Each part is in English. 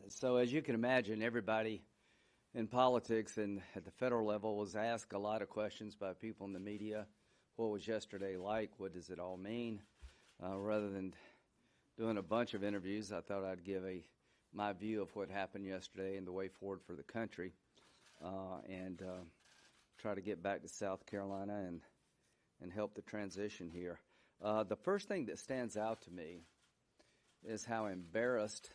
So as you can imagine, everybody in politics and at the federal level was asked a lot of questions by people in the media. What was yesterday like? What does it all mean? Rather than doing a bunch of interviews, I thought I'd give my view of what happened yesterday and the way forward for the country, and try to get back to South Carolina and help the transition here. The first thing that stands out to me is how embarrassed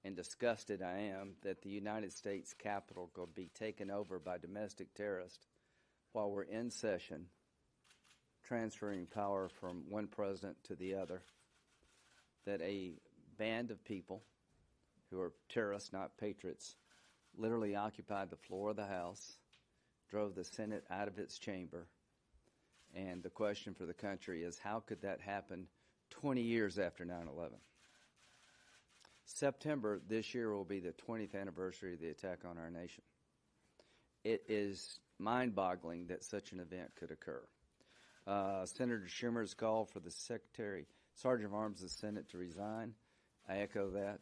and disgusted I am that the United States Capitol could be taken over by domestic terrorists while we're in session, transferring power from one president to the other, that a band of people who are terrorists, not patriots, literally occupied the floor of the House, drove the Senate out of its chamber, and the question for the country is, how could that happen 20 years after 9/11? September this year will be the 20th anniversary of the attack on our nation. It is mind-boggling that such an event could occur. Senator Schumer's call for the Sergeant of Arms of the Senate to resign. I echo that.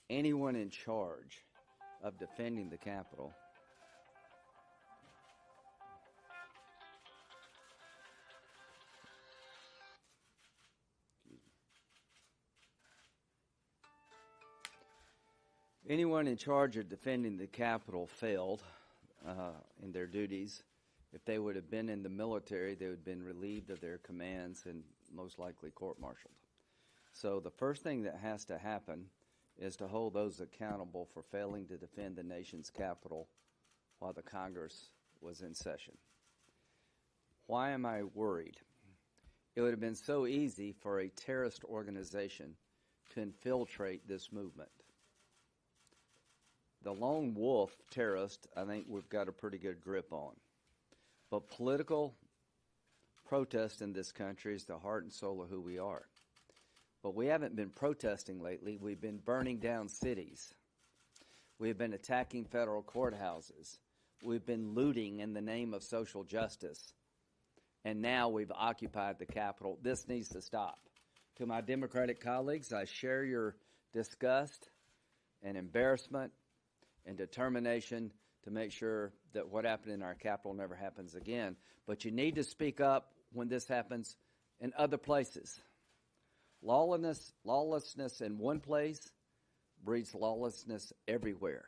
Anyone in charge of defending the Capitol failed in their duties. If they would have been in the military, they would have been relieved of their commands and most likely court-martialed. So the first thing that has to happen is to hold those accountable for failing to defend the nation's capital while the Congress was in session. Why am I worried? It would have been so easy for a terrorist organization to infiltrate this movement. The lone wolf terrorist, I think we've got a pretty good grip on. But political protest in this country is the heart and soul of who we are. But we haven't been protesting lately. We've been burning down cities. We've been attacking federal courthouses. We've been looting in the name of social justice. And now we've occupied the Capitol. This needs to stop. To my Democratic colleagues, I share your disgust and embarrassment and determination to make sure that what happened in our Capitol never happens again. But you need to speak up when this happens in other places. Lawlessness in one place breeds lawlessness everywhere.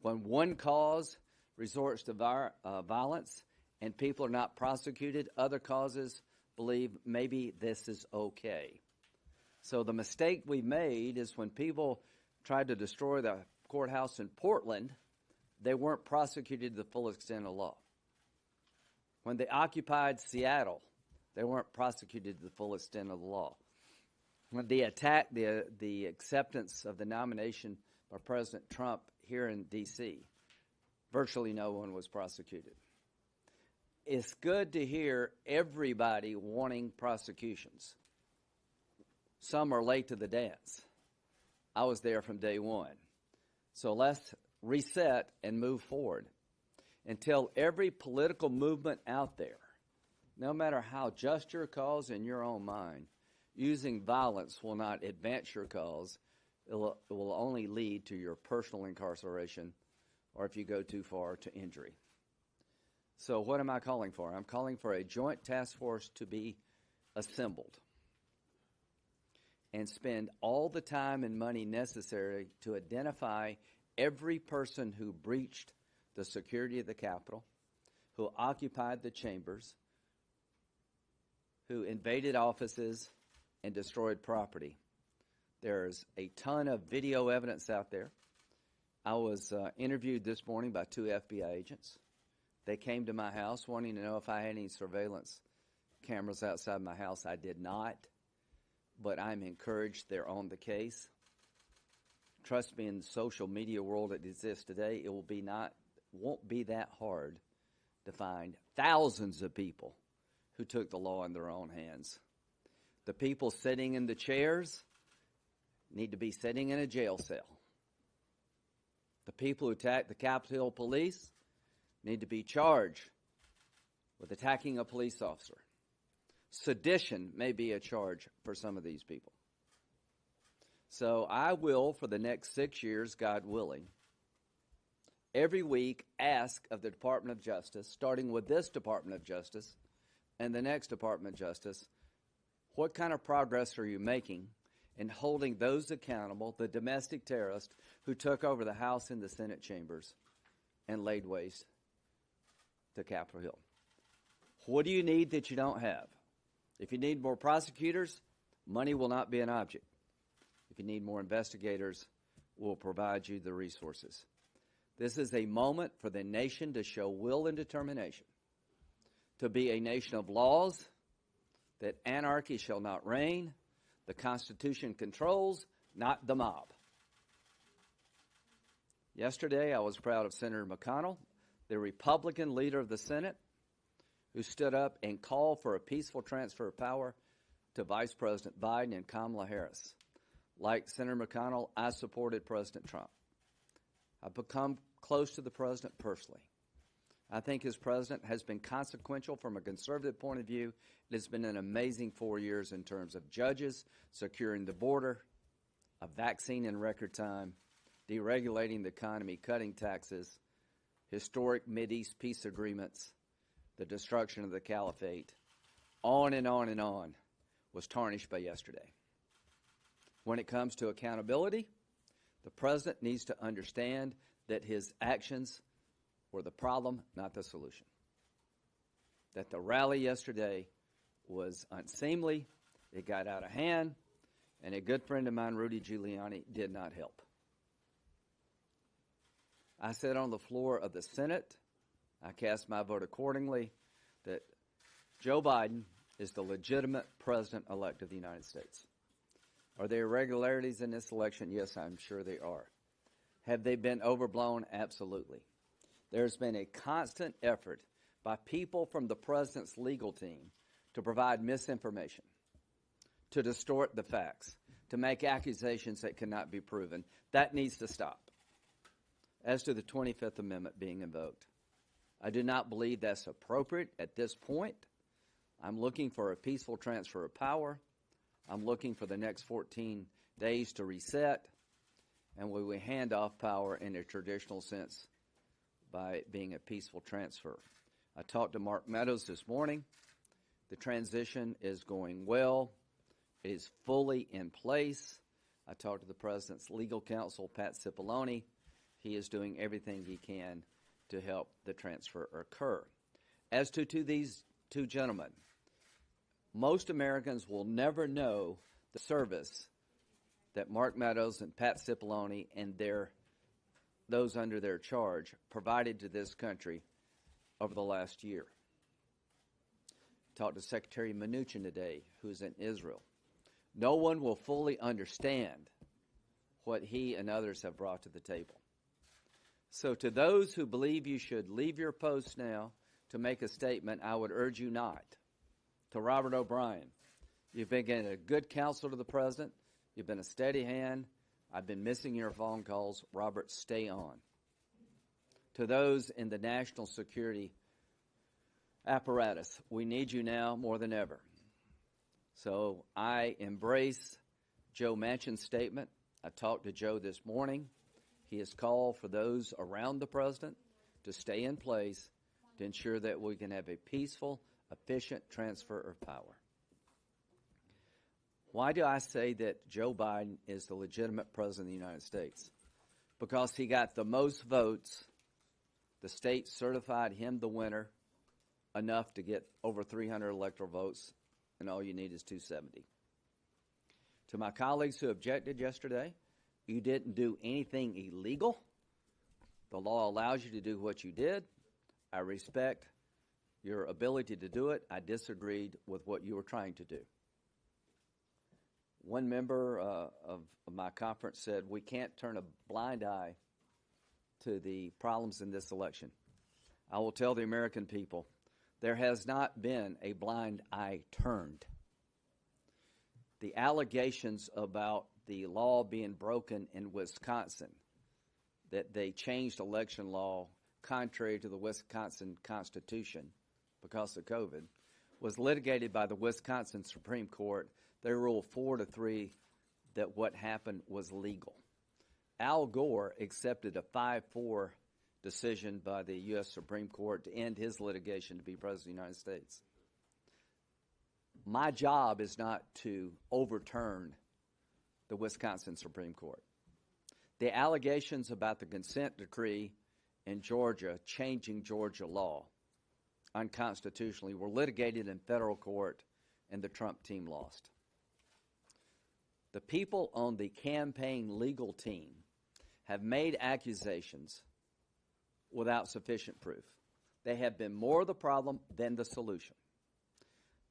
When one cause resorts to violence and people are not prosecuted, other causes believe maybe this is okay. So the mistake we made is when people tried to destroy the courthouse in Portland, they weren't prosecuted to the full extent of law. When they occupied Seattle, they weren't prosecuted to the full extent of the law. When they attacked the acceptance of the nomination by President Trump here in D.C., virtually no one was prosecuted. It's good to hear everybody wanting prosecutions. Some are late to the dance. I was there from day one. So let's reset and move forward until every political movement out there, no matter how just your cause in your own mind, using violence will not advance your cause. It will only lead to your personal incarceration, or if you go too far, to injury. So what am I calling for? I'm calling for a joint task force to be assembled and spend all the time and money necessary to identify every person who breached the security of the Capitol, who occupied the chambers, who invaded offices and destroyed property. There's a ton of video evidence out there. I was interviewed this morning by 2 FBI agents. They came to my house wanting to know if I had any surveillance cameras outside my house. I did not, but I'm encouraged they're on the case. Trust me, in the social media world that exists today, it won't be that hard to find thousands of people who took the law in their own hands. The people sitting in the chairs need to be sitting in a jail cell. The people who attacked the Capitol Hill police need to be charged with attacking a police officer. Sedition may be a charge for some of these people. So I will, for the next 6 years, God willing, every week ask of the Department of Justice, starting with this Department of Justice and the next Department of Justice, what kind of progress are you making in holding those accountable, the domestic terrorists who took over the House and the Senate chambers and laid waste to Capitol Hill? What do you need that you don't have? If you need more prosecutors, money will not be an object. If you need more investigators, we'll provide you the resources. This is a moment for the nation to show will and determination, to be a nation of laws, that anarchy shall not reign, the Constitution controls, not the mob. Yesterday, I was proud of Senator McConnell, the Republican leader of the Senate, who stood up and called for a peaceful transfer of power to Vice President Biden and Kamala Harris. Like Senator McConnell, I supported President Trump. I've become close to the president personally. I think his president has been consequential from a conservative point of view. It has been an amazing 4 years in terms of judges, securing the border, a vaccine in record time, deregulating the economy, cutting taxes, historic Mideast peace agreements, the destruction of the caliphate, on and on and on, was tarnished by yesterday. When it comes to accountability, the president needs to understand that his actions were the problem, not the solution. That the rally yesterday was unseemly, it got out of hand, and a good friend of mine, Rudy Giuliani, did not help. I said on the floor of the Senate, I cast my vote accordingly, that Joe Biden is the legitimate president-elect of the United States. Are there irregularities in this election? Yes, I'm sure there are. Have they been overblown? Absolutely. There's been a constant effort by people from the president's legal team to provide misinformation, to distort the facts, to make accusations that cannot be proven. That needs to stop. As to the 25th Amendment being invoked, I do not believe that's appropriate at this point. I'm looking for a peaceful transfer of power. I'm looking for the next 14 days to reset, and we will hand off power in a traditional sense by it being a peaceful transfer. I talked to Mark Meadows this morning. The transition is going well. It is fully in place. I talked to the President's legal counsel, Pat Cipollone. He is doing everything he can to help the transfer occur. As to these two gentlemen, most Americans will never know the service that Mark Meadows and Pat Cipollone and those under their charge provided to this country over the last year. Talked to Secretary Mnuchin today, who's in Israel. No one will fully understand what he and others have brought to the table. So to those who believe you should leave your post now to make a statement, I would urge you not. To Robert O'Brien, you've been a good counsel to the president. You've been a steady hand. I've been missing your phone calls. Robert, stay on. To those in the national security apparatus, we need you now more than ever. So I embrace Joe Manchin's statement. I talked to Joe this morning. He has called for those around the president to stay in place to ensure that we can have a peaceful, efficient transfer of power. Why do I say that Joe Biden is the legitimate president of the United States? Because he got the most votes. The state certified him the winner, enough to get over 300 electoral votes, and all you need is 270. To my colleagues who objected yesterday, you didn't do anything illegal. The law allows you to do what you did. I respect your ability to do it. I disagreed with what you were trying to do. One member of my conference said we can't turn a blind eye to the problems in this election. I will tell the American people, there has not been a blind eye turned. The allegations about the law being broken in Wisconsin, that they changed election law contrary to the Wisconsin Constitution because of COVID, was litigated by the Wisconsin Supreme Court. They ruled 4-3 that what happened was legal. Al Gore accepted a 5-4 decision by the U.S. Supreme Court to end his litigation to be President of the United States. My job is not to overturn the Wisconsin Supreme Court. The allegations about the consent decree in Georgia changing Georgia law unconstitutionally were litigated in federal court, and the Trump team lost. The people on the campaign legal team have made accusations without sufficient proof. They have been more the problem than the solution.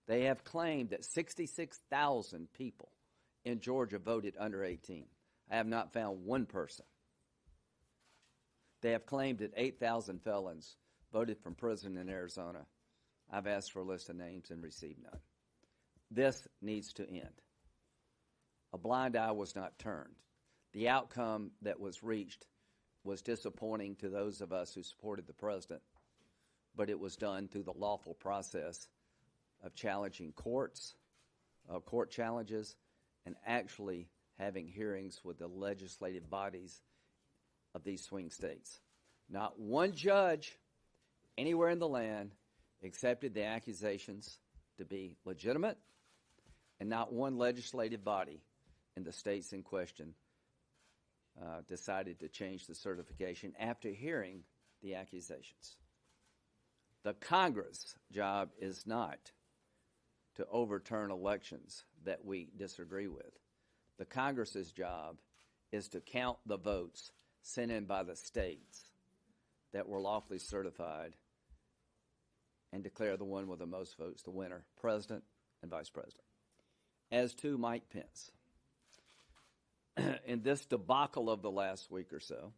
They have claimed that 66,000 people in Georgia voted under 18. I have not found one person. They have claimed that 8,000 felons voted from prison in Arizona. I've asked for a list of names and received none. This needs to end. A blind eye was not turned. The outcome that was reached was disappointing to those of us who supported the president, but it was done through the lawful process of challenging courts, court challenges, and actually having hearings with the legislative bodies of these swing states. Not one judge anywhere in the land accepted the accusations to be legitimate, and not one legislative body in the states in question decided to change the certification after hearing the accusations. The Congress' job is not to overturn elections that we disagree with. The Congress's job is to count the votes sent in by the states that were lawfully certified and declare the one with the most votes the winner, President and Vice President. As to Mike Pence, in this debacle of the last week or so,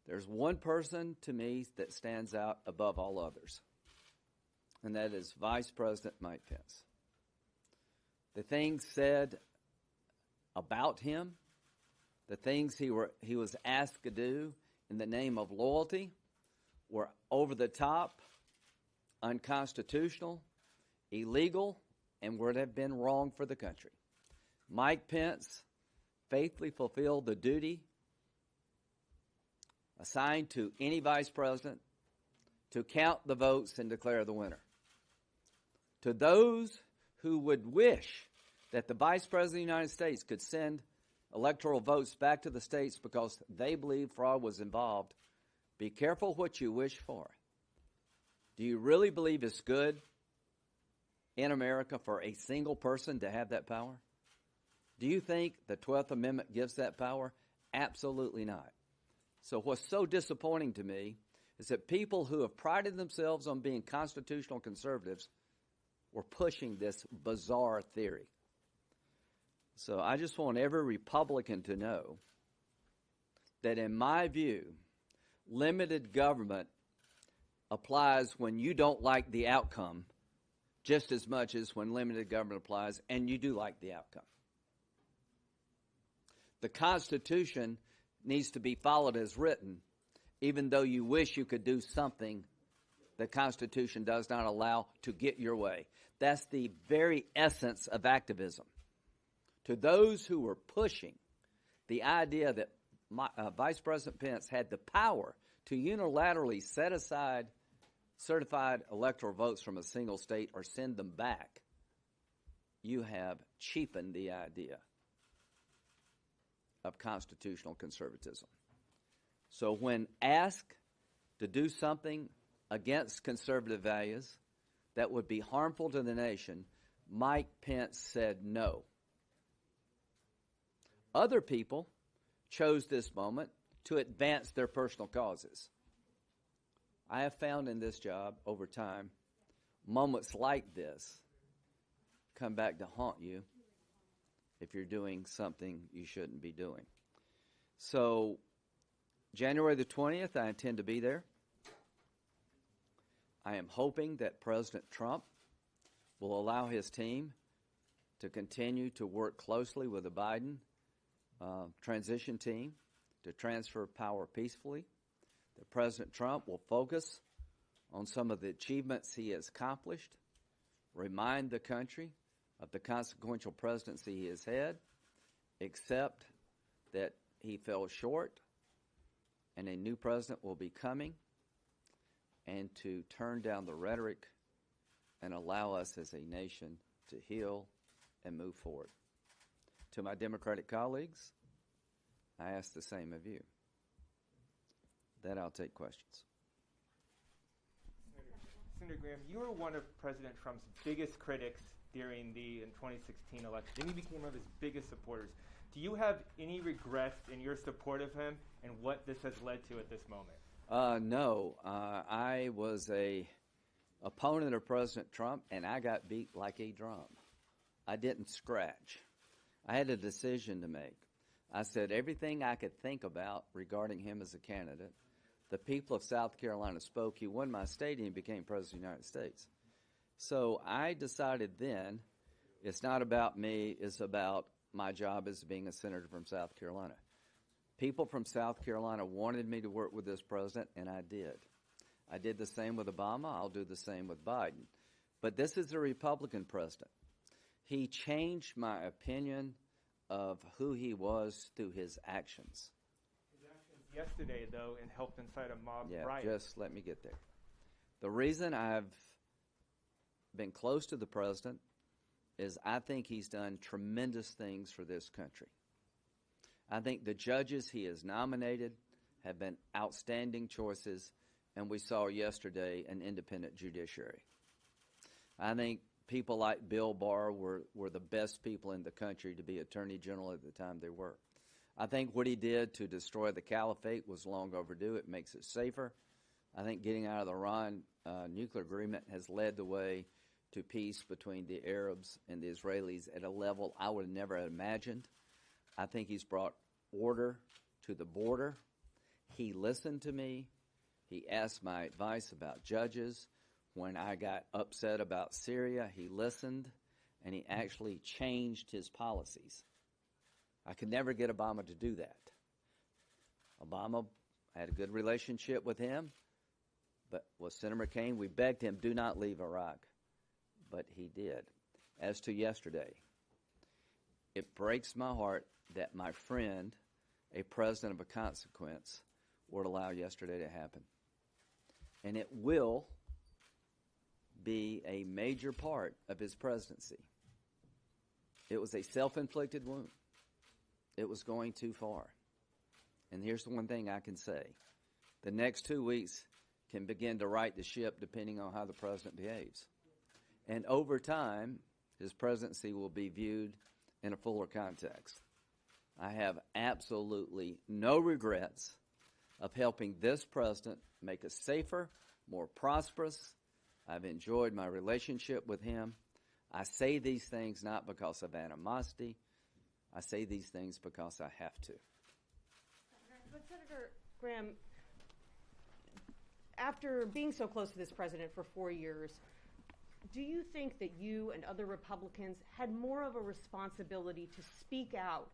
there's one person to me that stands out above all others, and that is Vice President Mike Pence. The things said about him, the things he was asked to do in the name of loyalty were over the top, unconstitutional, illegal, and would have been wrong for the country. Mike Pence faithfully fulfilled the duty assigned to any vice president to count the votes and declare the winner. To those who would wish that the Vice President of the United States could send electoral votes back to the states because they believe fraud was involved, be careful what you wish for. Do you really believe it's good in America for a single person to have that power? Do you think the 12th Amendment gives that power? Absolutely not. So what's so disappointing to me is that people who have prided themselves on being constitutional conservatives were pushing this bizarre theory. So I just want every Republican to know that in my view, limited government applies when you don't like the outcome just as much as when limited government applies and you do like the outcome. The Constitution needs to be followed as written, even though you wish you could do something the Constitution does not allow to get your way. That's the very essence of activism. To those who were pushing the idea that Vice President Pence had the power to unilaterally set aside certified electoral votes from a single state or send them back, you have cheapened the idea of constitutional conservatism. So when asked to do something against conservative values that would be harmful to the nation, Mike Pence said no. Other people chose this moment to advance their personal causes. I have found in this job over time, moments like this come back to haunt you if you're doing something you shouldn't be doing. So, January the 20th, I intend to be there. I am hoping that President Trump will allow his team to continue to work closely with the Biden transition team to transfer power peacefully. That President Trump will focus on some of the achievements he has accomplished, remind the country of the consequential presidency he has had, accept that he fell short and a new president will be coming, and to turn down the rhetoric and allow us as a nation to heal and move forward. To my Democratic colleagues, I ask the same of you. Then I'll take questions. Senator Graham, you were one of President Trump's biggest critics during the 2016 election, and he became one of his biggest supporters. Do you have any regrets in your support of him and what this has led to at this moment? No. I was a opponent of President Trump, and I got beat like a drum. I didn't scratch. I had a decision to make. I said everything I could think about regarding him as a candidate. The people of South Carolina spoke. He won my state, and he became President of the United States. So I decided then it's not about me, it's about my job as being a senator from South Carolina. People from South Carolina wanted me to work with this president, and I did. I did the same with Obama. I'll do the same with Biden. But this is a Republican president. He changed my opinion of who he was through his actions. His actions yesterday, though, and helped incite a mob riot. Just let me get there. The reason I've been close to the president is I think he's done tremendous things for this country. I think the judges he has nominated have been outstanding choices, and we saw yesterday an independent judiciary. I think people like Bill Barr were the best people in the country to be Attorney General at the time they were. I think what he did to destroy the caliphate was long overdue. It makes it safer. I think getting out of the Iran nuclear agreement has led the way to peace between the Arabs and the Israelis at a level I would have never imagined. I think he's brought order to the border. He listened to me. He asked my advice about judges. When I got upset about Syria, he listened, and he actually changed his policies. I could never get Obama to do that. Obama, I had a good relationship with him, but with Senator McCain, we begged him, do not leave Iraq. But he did. As to yesterday, it breaks my heart that my friend, a president of a consequence, would allow yesterday to happen. And it will be a major part of his presidency. It was a self-inflicted wound. It was going too far. And here's the one thing I can say. The next 2 weeks can begin to right the ship depending on how the president behaves. And over time, his presidency will be viewed in a fuller context. I have absolutely no regrets of helping this president make us safer, more prosperous. I've enjoyed my relationship with him. I say these things not because of animosity. I say these things because I have to. But Senator Graham, after being so close to this president for 4 years, do you think that you and other Republicans had more of a responsibility to speak out,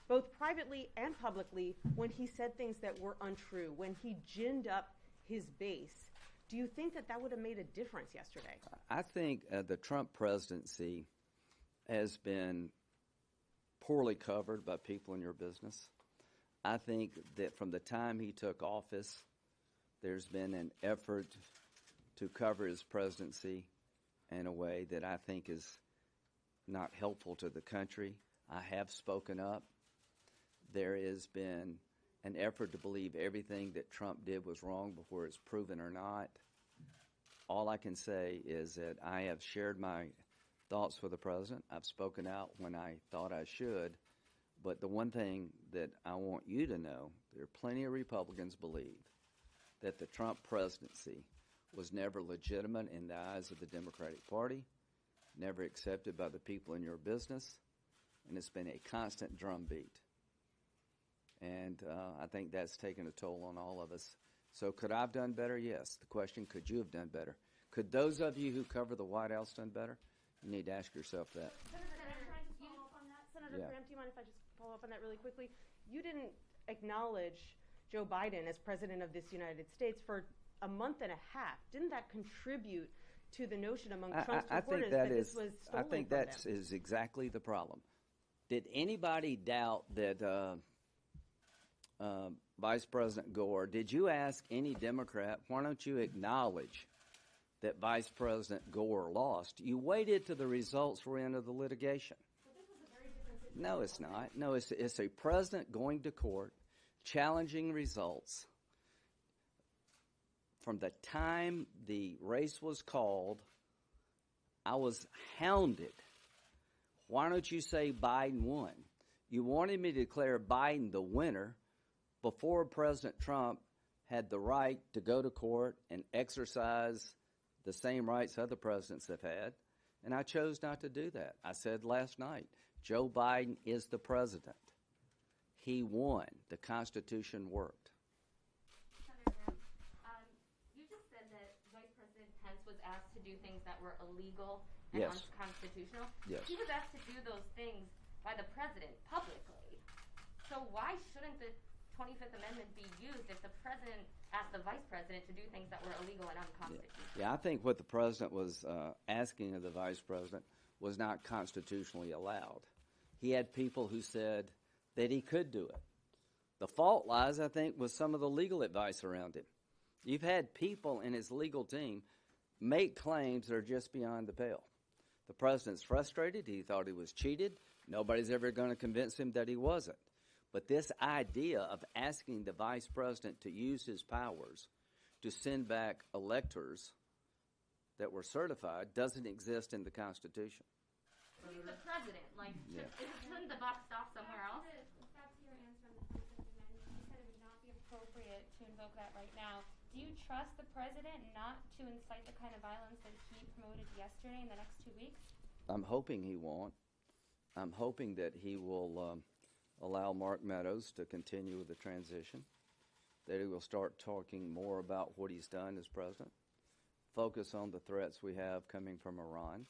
both privately and publicly, when he said things that were untrue, when he ginned up his base? Do you think that would have made a difference yesterday? I think the Trump presidency has been poorly covered by people in your business. I think that from the time he took office, there's been an effort to cover his presidency in a way that I think is not helpful to the country. I have spoken up. There has been an effort to believe everything that Trump did was wrong before it's proven or not. All I can say is that I have shared my thoughts with the president. I've spoken out when I thought I should. But the one thing that I want you to know, there are plenty of Republicans believe that the Trump presidency was never legitimate in the eyes of the Democratic Party, never accepted by the people in your business, and it's been a constant drumbeat. And I think that's taken a toll on all of us. So could I have done better? Yes. The question, could you have done better? Could those of you who cover the White House done better? You need to ask yourself that. Senator Graham, can I just follow up on that? Senator Graham, do you mind if I just follow up on that really quickly? You didn't acknowledge Joe Biden as president of this United States for a month and a half. Didn't that contribute to the notion among Trump's supporters that this was stolen I think from that them? is exactly the problem. Did anybody doubt that Vice President Gore, did you ask any Democrat, why don't you acknowledge that Vice President Gore lost? You waited till the results were in of the litigation. No, it's not. No, it's a president going to court, challenging results. From the time the race was called, I was hounded. Why don't you say Biden won? You wanted me to declare Biden the winner before President Trump had the right to go to court and exercise the same rights other presidents have had, and I chose not to do that. I said last night, Joe Biden is the president. He won. The Constitution worked. Senator, you just said that Vice President Pence was asked to do things that were illegal and Yes. unconstitutional. Yes. He was asked to do those things by the president publicly. So why shouldn't the 25th Amendment be used if the president asked the vice president to do things that were illegal and unconstitutional? Yeah, I think what the president was asking of the vice president was not constitutionally allowed. He had people who said that he could do it. The fault lies, I think, with some of the legal advice around him. You've had people in his legal team make claims that are just beyond the pale. The president's frustrated. He thought he was cheated. Nobody's ever going to convince him that he wasn't. But this idea of asking the vice president to use his powers to send back electors that were certified doesn't exist in the Constitution. He's the president. Like, shouldn't the buck stop somewhere else? That's your answer on the 25th Amendment. You said it would not be appropriate to invoke that right now. Do you trust the president not to incite the kind of violence that he promoted yesterday in the next 2 weeks? I'm hoping he won't. I'm hoping that he will allow Mark Meadows to continue with the transition, that he will start talking more about what he's done as president, focus on the threats we have coming from Iran,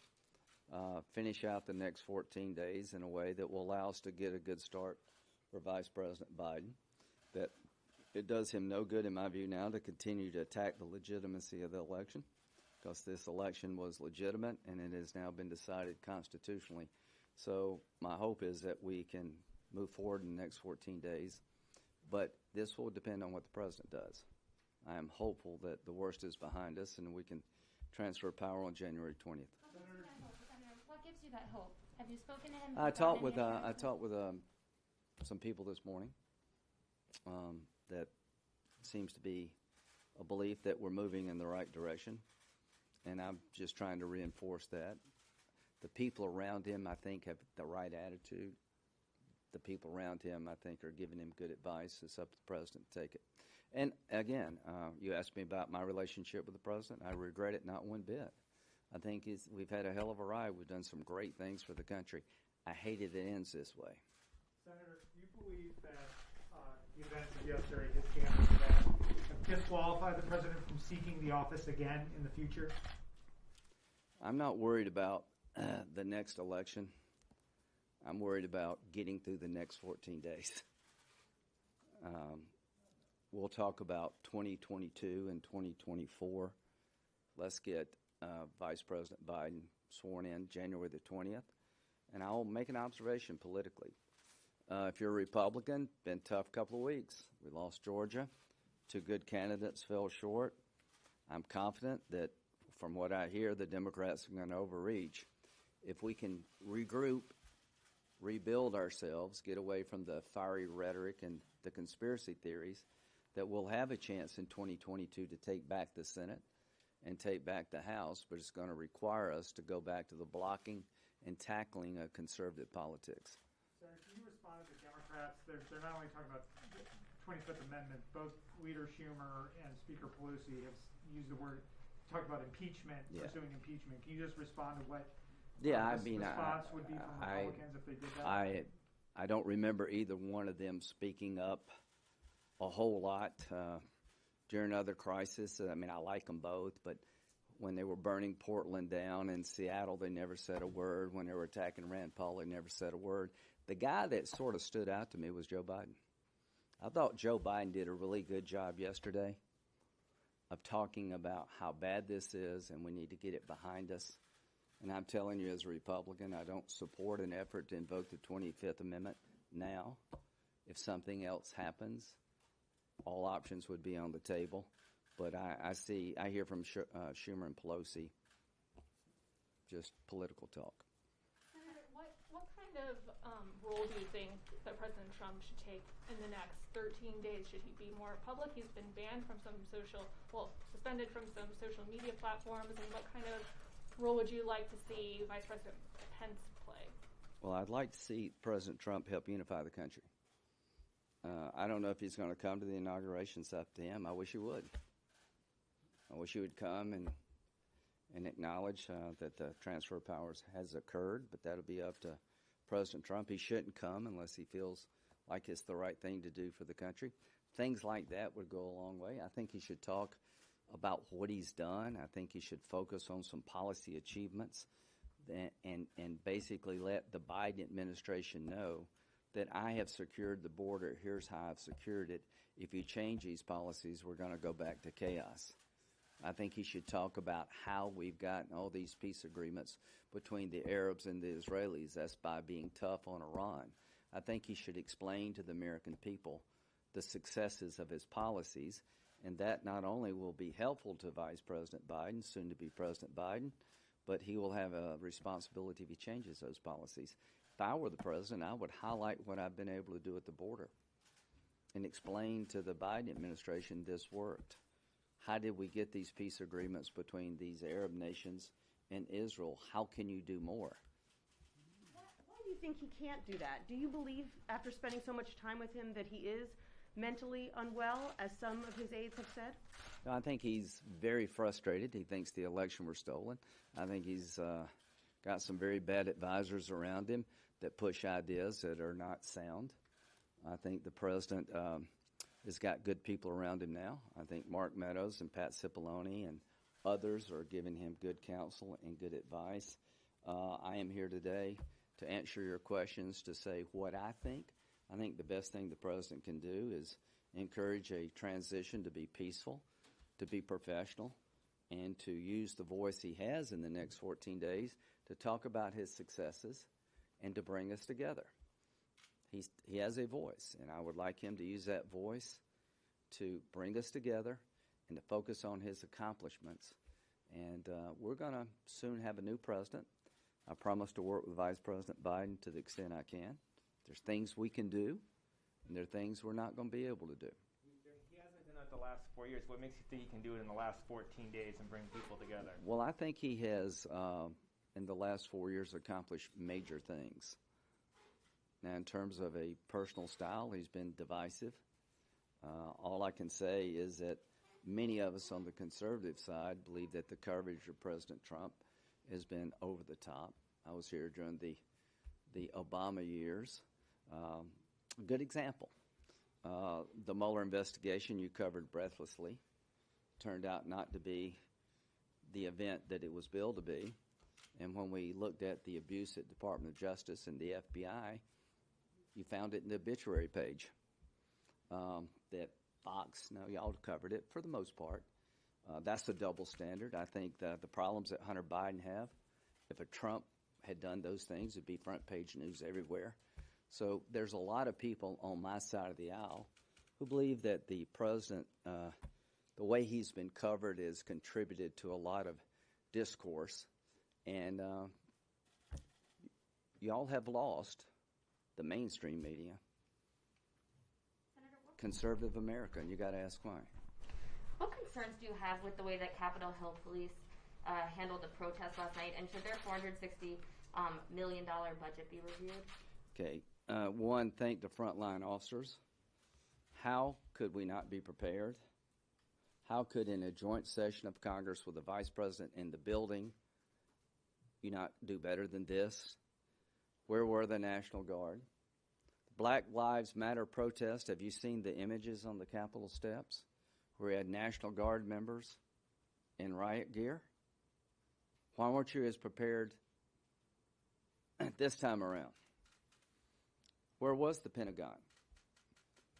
finish out the next 14 days in a way that will allow us to get a good start for Vice President Biden, that it does him no good, in my view now, to continue to attack the legitimacy of the election, because this election was legitimate and it has now been decided constitutionally. So my hope is that we can move forward in the next 14 days, but this will depend on what the president does. I am hopeful that the worst is behind us and we can transfer power on January 20th. Senator, what gives you that hope? Have you spoken to him? I about talked any with of your- some people this morning. That seems to be a belief that we're moving in the right direction, and I'm just trying to reinforce that. The people around him, I think, have the right attitude. The people around him, I think, are giving him good advice. It's up to the president to take it. And again, you asked me about my relationship with the president. I regret it not one bit. I think we've had a hell of a ride. We've done some great things for the country. I hate it ends this way. Senator, do you believe that the events of yesterday, his cameras have disqualified the president from seeking the office again in the future? I'm not worried about the next election. I'm worried about getting through the next 14 days. We'll talk about 2022 and 2024. Let's get Vice President Biden sworn in January the 20th, and I'll make an observation politically. If you're a Republican, been a tough couple of weeks. We lost Georgia. 2 good candidates fell short. I'm confident that, from what I hear, the Democrats are going to overreach. If we can regroup, rebuild ourselves, get away from the fiery rhetoric and the conspiracy theories, that we'll have a chance in 2022 to take back the Senate and take back the House, but it's going to require us to go back to the blocking and tackling of conservative politics. Senator, can you respond to the Democrats? They're not only talking about the 25th Amendment, both Leader Schumer and Speaker Pelosi have used the word, talked about impeachment, pursuing impeachment. Can you just respond to what response would be from Republicans if they did that? I don't remember either one of them speaking up a whole lot during other crises. I mean, I like them both, but when they were burning Portland down in Seattle, they never said a word. When they were attacking Rand Paul, they never said a word. The guy that sort of stood out to me was Joe Biden. I thought Joe Biden did a really good job yesterday of talking about how bad this is and we need to get it behind us. And I'm telling you, as a Republican, I don't support an effort to invoke the 25th Amendment now. If something else happens, all options would be on the table. But I hear from Schumer and Pelosi just political talk. Senator, what kind of role do you think that President Trump should take in the next 13 days? Should he be more public? He's been banned from suspended from some social media platforms. And what kind of role would you like to see Vice President Pence play? Well, I'd like to see President Trump help unify the country. I don't know if he's going to come to the inauguration. It's up to him. I wish he would. I wish he would come and acknowledge that the transfer of powers has occurred, but that'll be up to President Trump. He shouldn't come unless he feels like it's the right thing to do for the country. Things like that would go a long way. I think he should talk about what he's done. I think he should focus on some policy achievements and basically let the Biden administration know that I have secured the border. Here's how I've secured it. If you change these policies, we're going to go back to chaos. I think he should talk about how we've gotten all these peace agreements between the Arabs and the Israelis. That's by being tough on Iran. I think he should explain to the American people the successes of his policies, and that not only will be helpful to Vice President Biden, soon to be President Biden, but he will have a responsibility if he changes those policies. If I were the president, I would highlight what I've been able to do at the border and explain to the Biden administration this worked. How did we get these peace agreements between these Arab nations and Israel? How can you do more? Why do you think he can't do that? Do you believe, after spending so much time with him, that he is mentally unwell, as some of his aides have said? No, I think he's very frustrated. He thinks the election was stolen. I think he's got some very bad advisors around him that push ideas that are not sound. I think the president has got good people around him now. I think Mark Meadows and Pat Cipollone and others are giving him good counsel and good advice. I am here today to answer your questions, to say what I think. I think the best thing the president can do is encourage a transition to be peaceful, to be professional, and to use the voice he has in the next 14 days to talk about his successes and to bring us together. He has a voice, and I would like him to use that voice to bring us together and to focus on his accomplishments. And we're going to soon have a new president. I promise to work with Vice President Biden to the extent I can. There's things we can do, and there are things we're not going to be able to do. He hasn't done it the last 4 years. What makes you think he can do it in the last 14 days and bring people together? Well, I think he has, in the last 4 years, accomplished major things. Now, in terms of a personal style, he's been divisive. All I can say is that many of us on the conservative side believe that the coverage of President Trump has been over the top. I was here during the Obama years. A good example, the Mueller investigation you covered breathlessly turned out not to be the event that it was billed to be. And when we looked at the abuse at Department of Justice and the FBI, you found it in the obituary page. That Fox, no, y'all covered it for the most part. That's a double standard. I think that the problems that Hunter Biden have, if a Trump had done those things, it'd be front page news everywhere. So there's a lot of people on my side of the aisle who believe that the president, the way he's been covered, has contributed to a lot of discourse. And y'all have lost the mainstream media, Senator, conservative America, and you got to ask why. what concerns do you have with the way that Capitol Hill police handled the protest last night, and should their $460 million budget be reviewed? Okay. One, thank the frontline officers. How could we not be prepared? How could, in a joint session of Congress with the Vice President in the building, you not do better than this? Where were the National Guard? Black Lives Matter protest, have you seen the images on the Capitol steps where we had National Guard members in riot gear? Why weren't you as prepared this time around? Where was the Pentagon?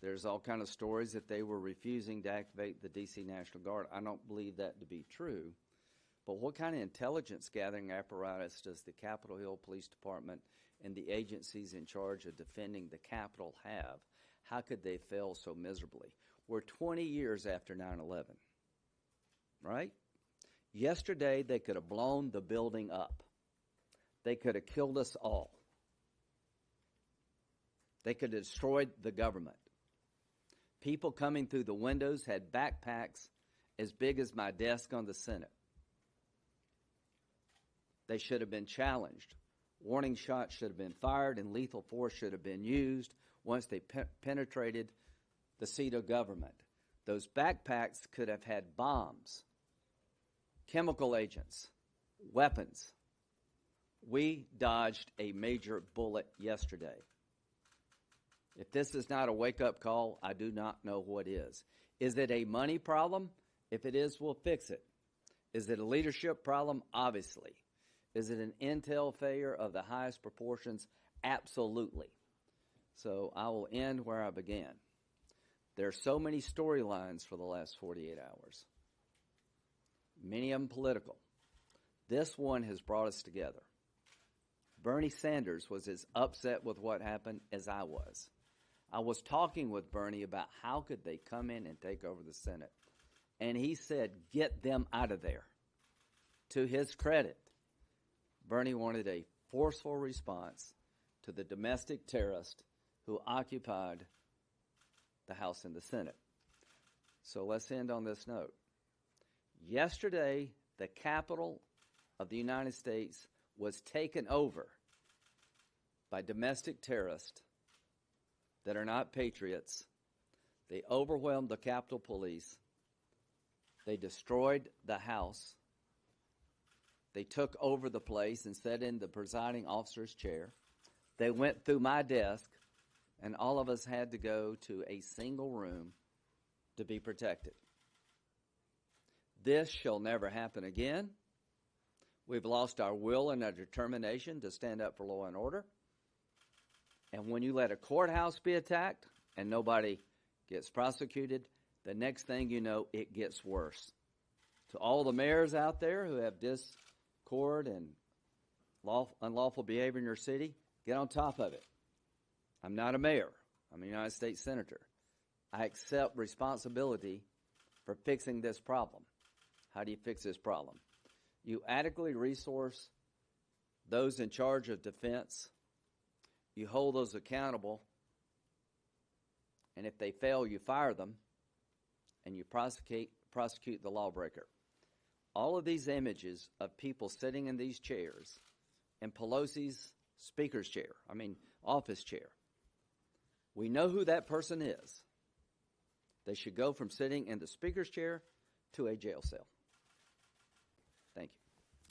There's all kind of stories that they were refusing to activate the D.C. National Guard. I don't believe that to be true. But what kind of intelligence gathering apparatus does the Capitol Hill Police Department and the agencies in charge of defending the Capitol have? How could they fail so miserably? We're 20 years after 9/11, right? Yesterday, they could have blown the building up. They could have killed us all. They could have destroyed the government. People coming through the windows had backpacks as big as my desk on the Senate. They should have been challenged. Warning shots should have been fired, and lethal force should have been used once they penetrated the seat of government. Those backpacks could have had bombs, chemical agents, weapons. We dodged a major bullet yesterday. If this is not a wake-up call, I do not know what is. Is it a money problem? If it is, we'll fix it. Is it a leadership problem? Obviously. Is it an intel failure of the highest proportions? Absolutely. So I will end where I began. There are so many storylines for the last 48 hours. Many of them political. This one has brought us together. Bernie Sanders was as upset with what happened as I was. I was talking with Bernie about how could they come in and take over the Senate. And he said, get them out of there. To his credit, Bernie wanted a forceful response to the domestic terrorist who occupied the House and the Senate. So let's end on this note. Yesterday, the Capitol of the United States was taken over by domestic terrorists that are not patriots. They overwhelmed the Capitol Police. They destroyed the House. They took over the place and sat in the presiding officer's chair. They went through my desk, and all of us had to go to a single room to be protected. This shall never happen again. We've lost our will and our determination to stand up for law and order. And when you let a courthouse be attacked and nobody gets prosecuted, the next thing you know, it gets worse. To all the mayors out there who have discord and unlawful behavior in your city, get on top of it. I'm not a mayor. I'm a United States Senator. I accept responsibility for fixing this problem. How do you fix this problem? You adequately resource those in charge of defense. You hold those accountable. And if they fail, you fire them. And you prosecute the lawbreaker. All of these images of people sitting in these chairs, in Pelosi's speaker's chair, office chair, we know who that person is. They should go from sitting in the speaker's chair to a jail cell.